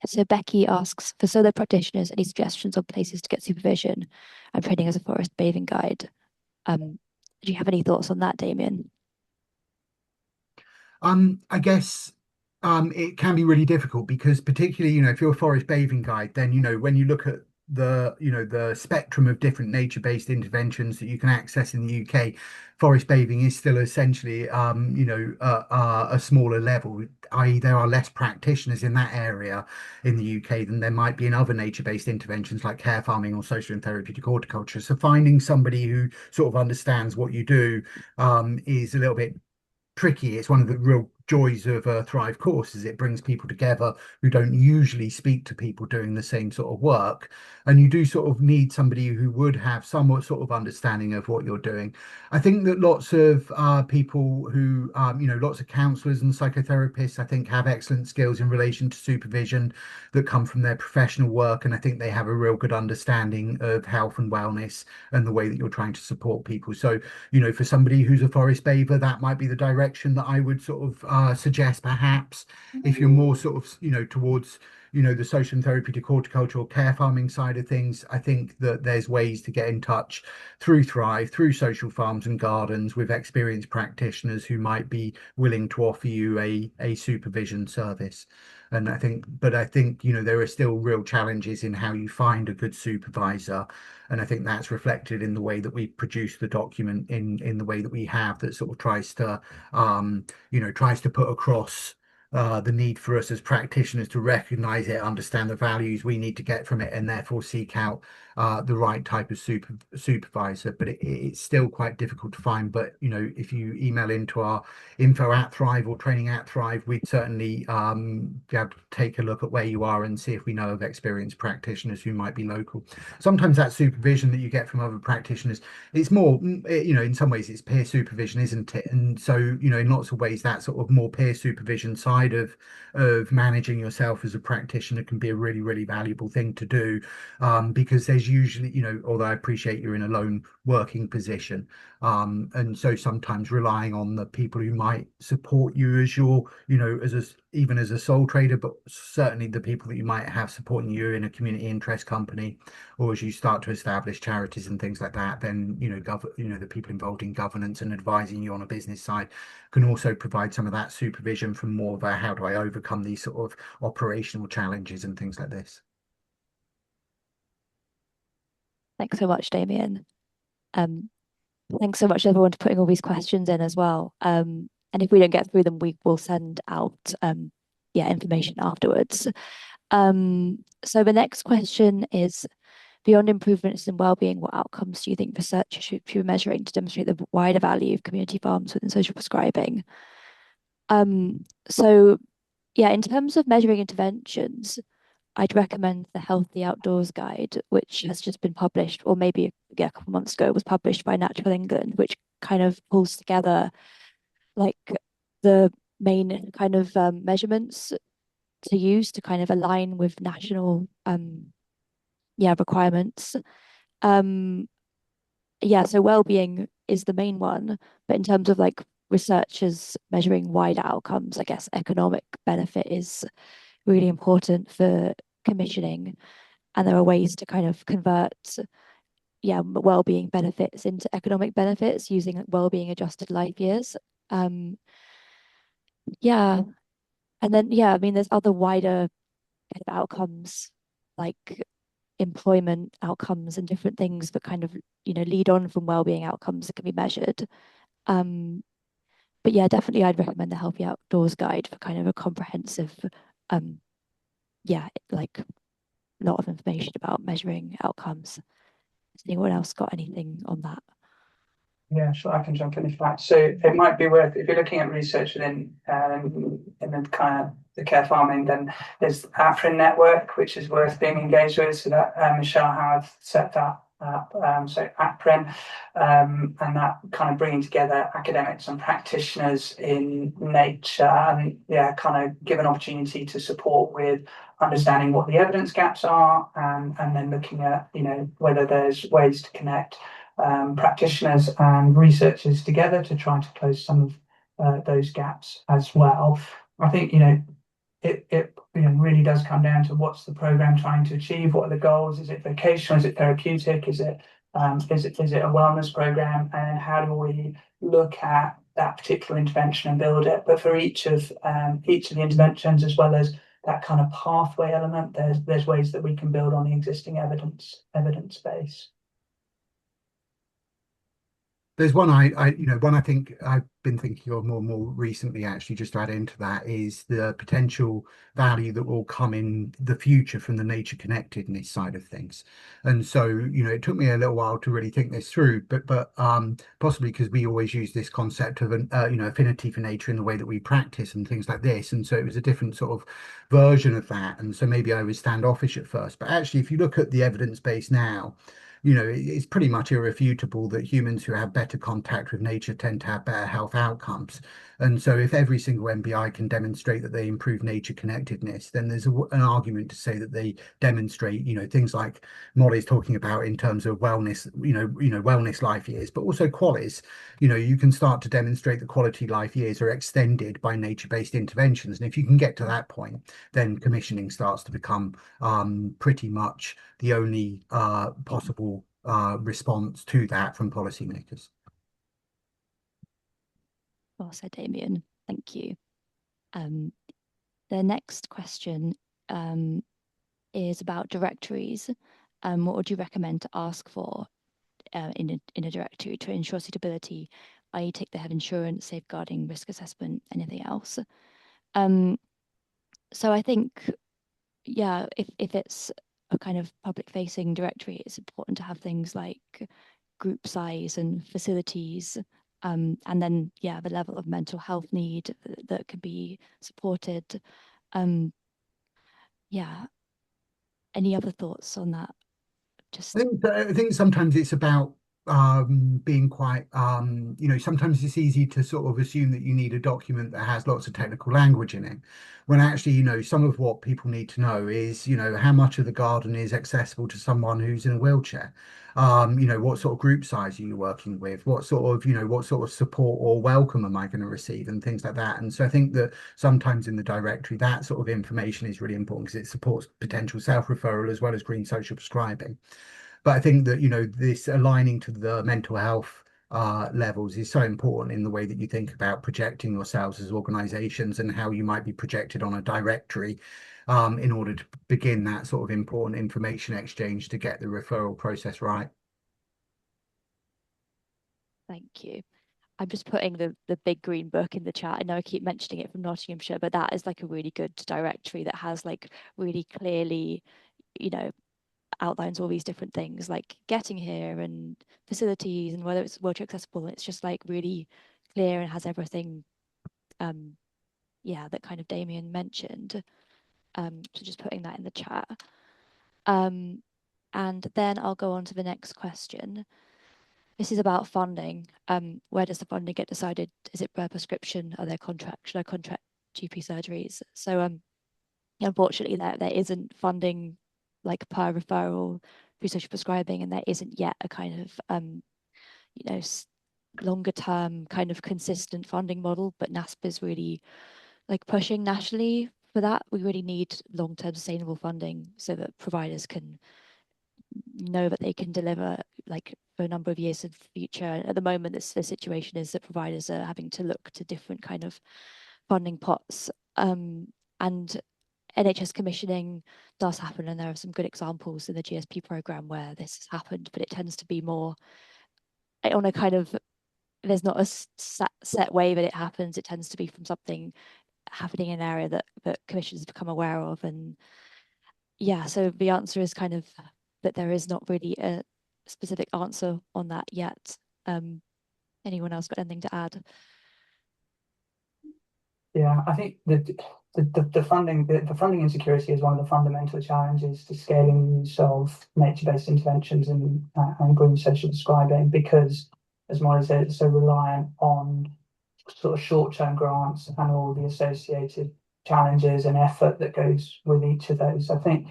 So Becky asks, for solo practitioners, any suggestions on places to get supervision? I'm training as a forest bathing guide. Do you have any thoughts on that, Damien? I guess it can be really difficult because, particularly, if you're a forest bathing guide, then when you look at the spectrum of different nature-based interventions that you can access in the UK, forest bathing is still essentially a smaller level, i.e. there are less practitioners in that area in the UK than there might be in other nature-based interventions like care farming or social and therapeutic horticulture. So finding somebody who sort of understands what you do is a little bit tricky. It's one of the real joys of a Thrive course is it brings people together who don't usually speak to people doing the same sort of work. And you do sort of need somebody who would have somewhat sort of understanding of what you're doing. I think that lots of people who, lots of counselors and psychotherapists, I think have excellent skills in relation to supervision that come from their professional work. And I think they have a real good understanding of health and wellness and the way that you're trying to support people. So for somebody who's a forest bather, that might be the direction that I would sort of suggest perhaps. If you're more sort of, towards, the social and therapeutic horticultural care farming side of things, I think that there's ways to get in touch through Thrive, through social farms and gardens with experienced practitioners who might be willing to offer you a supervision service. And I think, there are still real challenges in how you find a good supervisor. And I think that's reflected in the way that we produce the document in the way that we have that sort of tries to put across the need for us as practitioners to recognize it, understand the values we need to get from it, and therefore seek out the right type of supervisor. But it's still quite difficult to find. But if you email into our info@Thrive or training@Thrive, we'd certainly be able to take a look at where you are and see if we know of experienced practitioners who might be local. Sometimes that supervision that you get from other practitioners, it's more, in some ways it's peer supervision, isn't it? And so, in lots of ways, that sort of more peer supervision side of managing yourself as a practitioner can be a really, really valuable thing to do, because there's usually, although I appreciate you're in a lone working position, and so sometimes relying on the people who might support you as your, even as a sole trader, but certainly the people that you might have supporting you in a community interest company, or as you start to establish charities and things like that, then the people involved in governance and advising you on a business side can also provide some of that supervision from more of a how do I overcome these sort of operational challenges and things like this. Thanks so much, Damien. Thanks so much everyone for putting all these questions in as well. And if we don't get through them, we will send out information afterwards. So the next question is, beyond improvements in well-being, what outcomes do you think researchers should be measuring to demonstrate the wider value of community farms within social prescribing? So yeah, in terms of measuring interventions, I'd recommend the Healthy Outdoors Guide, which has just been published, or maybe a couple months ago, was published by Natural England, which kind of pulls together like the main kind of measurements to use to kind of align with national requirements. So well-being is the main one, but in terms of like researchers measuring wider outcomes, I guess economic benefit is really important for commissioning, and there are ways to kind of convert well-being benefits into economic benefits using well-being adjusted life years. And then I mean there's other wider kind of outcomes like employment outcomes and different things that kind of lead on from well-being outcomes that can be measured. But yeah, definitely I'd recommend the Healthy Outdoors Guide for kind of a comprehensive like a lot of information about measuring outcomes. Has anyone else got anything on that? Yeah, sure, I can jump in if you like. So it might be worth, if you're looking at research within in the kind of the care farming, then there's APRIN network, which is worth being engaged with. So that Michelle Howard set that up. So APRIN, and that kind of bringing together academics and practitioners in nature, and kind of give an opportunity to support with understanding what the evidence gaps are, and then looking at whether there's ways to connect practitioners and researchers together to try to close some of those gaps as well. I think it really does come down to what's the program trying to achieve, what are the goals, is it vocational, is it therapeutic, is it a wellness program, and how do we look at that particular intervention and build it. But for each of the interventions, as well as that kind of pathway element, there's ways that we can build on the existing evidence base. There's one one I think I've been thinking of more and more recently, actually, just to add into that, is the potential value that will come in the future from the nature connectedness side of things. And so, it took me a little while to really think this through, but possibly because we always use this concept of an affinity for nature in the way that we practice and things like this. And so it was a different sort of version of that. And so maybe I was standoffish at first, but actually, if you look at the evidence base now, it's pretty much irrefutable that humans who have better contact with nature tend to have better health outcomes. And so if every single MBI can demonstrate that they improve nature connectedness, then there's an argument to say that they demonstrate, things like Molly's talking about in terms of wellness, wellness life years, but also qualis. You can start to demonstrate that quality life years are extended by nature-based interventions. And if you can get to that point, then commissioning starts to become pretty much the only possible response to that from policymakers. Well said, Damien. Thank you. The next question is about directories. What would you recommend to ask for in a directory to ensure suitability, i.e. take the head insurance, safeguarding, risk assessment, anything else? So I think, yeah, if it's a kind of public facing directory, it's important to have things like group size and facilities, and then, yeah, the level of mental health need that can be supported. Yeah. Any other thoughts on that? Just I think sometimes it's about being quite sometimes it's easy to sort of assume that you need a document that has lots of technical language in it, when actually some of what people need to know is how much of the garden is accessible to someone who's in a wheelchair. What sort of group size are you working with, what sort of support or welcome am I going to receive, and things like that. And so I think that sometimes in the directory that sort of information is really important because it supports potential self-referral as well as green social prescribing. But I think that, this aligning to the mental health levels is so important in the way that you think about projecting yourselves as organizations and how you might be projected on a directory in order to begin that sort of important information exchange to get the referral process right. thank you. I'm just putting the big green book in the chat. I know I keep mentioning it from Nottinghamshire, but that is like a really good directory that has like really clearly, outlines all these different things like getting here and facilities and whether it's wheelchair accessible. It's just like really clear and has everything, that kind of Damien mentioned. So just putting that in the chat. And then I'll go on to the next question. This is about funding. Where does the funding get decided? Is it per prescription? Are there contracts? Should I contract GP surgeries? So unfortunately there isn't funding like per referral through social prescribing, and there isn't yet a kind of longer term kind of consistent funding model, but NASP is really like pushing nationally for that. We really need long-term sustainable funding so that providers can know that they can deliver like for a number of years in the future. At the moment, the situation is that providers are having to look to different kind of funding pots, and NHS commissioning does happen, and there are some good examples in the GSP program where this has happened, but it tends to be more on a kind of, there's not a set way that it happens. It tends to be from something happening in an area that commissions have become aware of. And yeah, so the answer is kind of that there is not really a specific answer on that yet. Anyone else got anything to add? Yeah, I think the funding insecurity is one of the fundamental challenges to scaling the use of nature-based interventions and green social prescribing, because, as Molly said, it's so reliant on sort of short-term grants and all the associated challenges and effort that goes with each of those. I think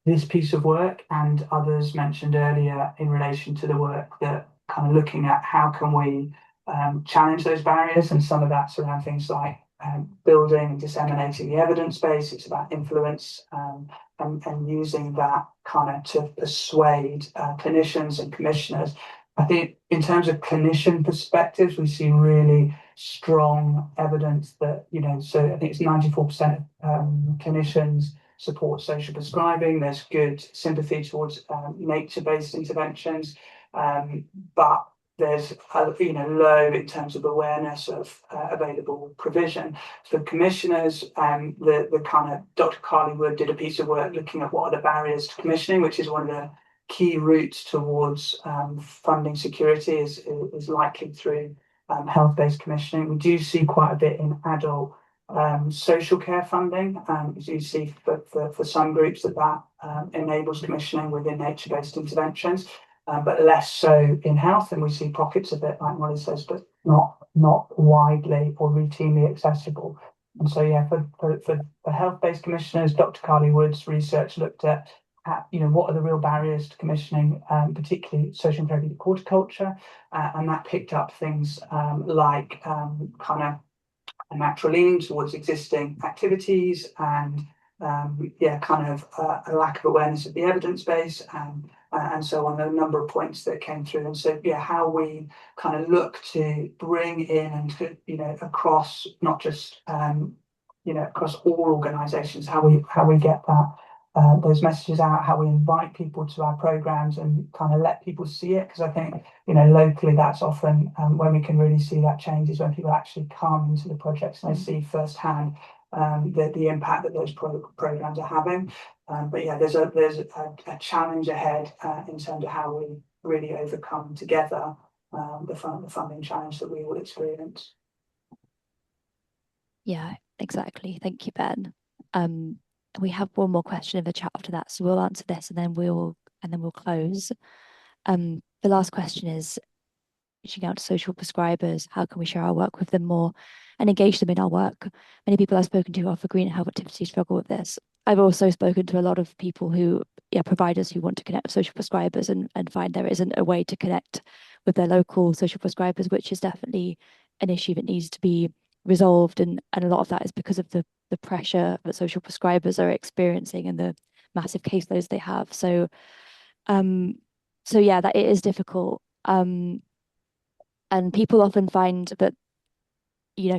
this piece of work and others mentioned earlier in relation to the work that kind of looking at how can we challenge those barriers, and some of that's around things like building and disseminating the evidence base. It's about influence and using that kind of to persuade clinicians and commissioners I think in terms of clinician perspectives, we see really strong evidence that, so I think it's 94% of clinicians support social prescribing. There's good sympathy towards nature-based interventions, but there's low in terms of awareness of available provision. For commissioners, the kind of Dr. Carly Wood did a piece of work looking at what are the barriers to commissioning, which is one of the key routes towards funding security is likely through health-based commissioning. We do see quite a bit in adult social care funding. As you see for some groups that enables commissioning within nature-based interventions, but less so in health. And we see pockets of it, like Molly says, but not widely or routinely accessible. And so, yeah, for health-based commissioners, Dr. Carly Wood's research looked at what are the real barriers to commissioning, particularly social and therapeutic horticulture, and that picked up things like kind of a natural lean towards existing activities and kind of a lack of awareness of the evidence base and so on. There are a number of points that came through, and so how we kind of look to bring in and to, across not just across all organisations, how we get that. Those messages out, how we invite people to our programs and kind of let people see it, because I think locally that's often when we can really see that change is when people actually come into the projects and they see firsthand the impact that those programs are having. But yeah, there's a challenge ahead in terms of how we really overcome together the funding challenge that we all experience. Yeah, exactly. Thank you, Ben. We have one more question in the chat after that, so we'll answer this and then we'll close. The last question is reaching out to social prescribers. How can we share our work with them more and engage them in our work? Many people I've spoken to offer green health activities struggle with this. I've also spoken to a lot of people who, providers who want to connect with social prescribers and find there isn't a way to connect with their local social prescribers, which is definitely an issue that needs to be resolved. And a lot of that is because of the pressure that social prescribers are experiencing and the massive caseloads they have. So yeah, that it is difficult. And people often find that,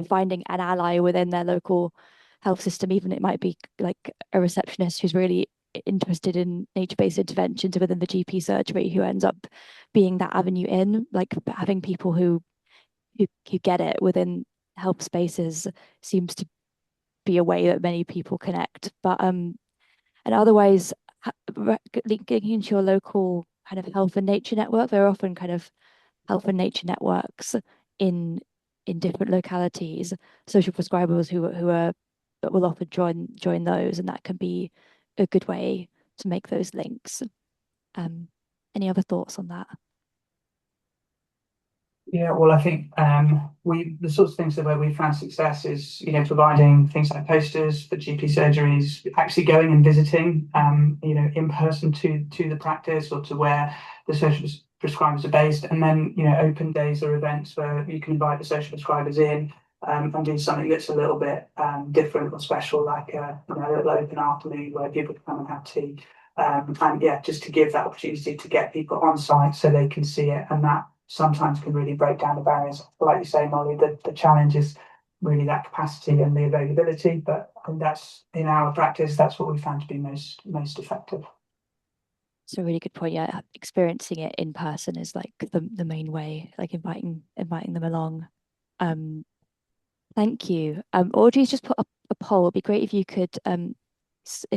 finding an ally within their local health system, even it might be like a receptionist who's really interested in nature-based interventions within the GP surgery, who ends up being that avenue in, like having people who get it within health spaces seems to be a way that many people connect. But and otherwise, linking into your local kind of health and nature network, there are often kind of health and nature networks in different localities, social prescribers who will often join those, and that can be a good way to make those links. Any other thoughts on that? Yeah, well, I think the sorts of things that where we found success is providing things like posters for GP surgeries, actually going and visiting in person to the practice or to where the social prescribers are based, and then open days or events where you can invite the social prescribers in and do something that's a little bit different or special, like a little open afternoon where people can come and have tea, and yeah, just to give that opportunity to get people on site so they can see it, and that sometimes can really break down the barriers. Like you say, Molly, the challenge is really that capacity and the availability, but that's in our practice, that's what we found to be most effective. It's a really good point. Yeah, experiencing it in person is like the main way, like inviting them along. Thank you. Audrey's just put up a poll. It'd be great if you could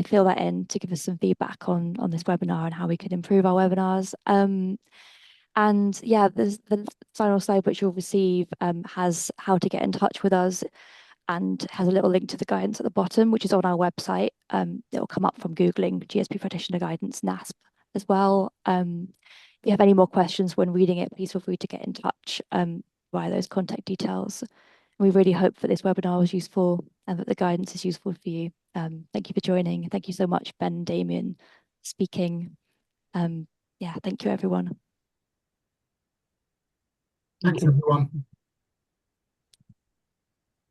fill that in to give us some feedback on this webinar and how we could improve our webinars. And yeah, the final slide which you'll receive has how to get in touch with us and has a little link to the guidance at the bottom, which is on our website. It'll come up from Googling GSP Practitioner Guidance NASP as well. If you have any more questions when reading it, please feel free to get in touch via those contact details. We really hope that this webinar was useful and that the guidance is useful for you. Thank you for joining. Thank you so much, Ben and Damien, speaking. Yeah, thank you, everyone. Thanks, everyone.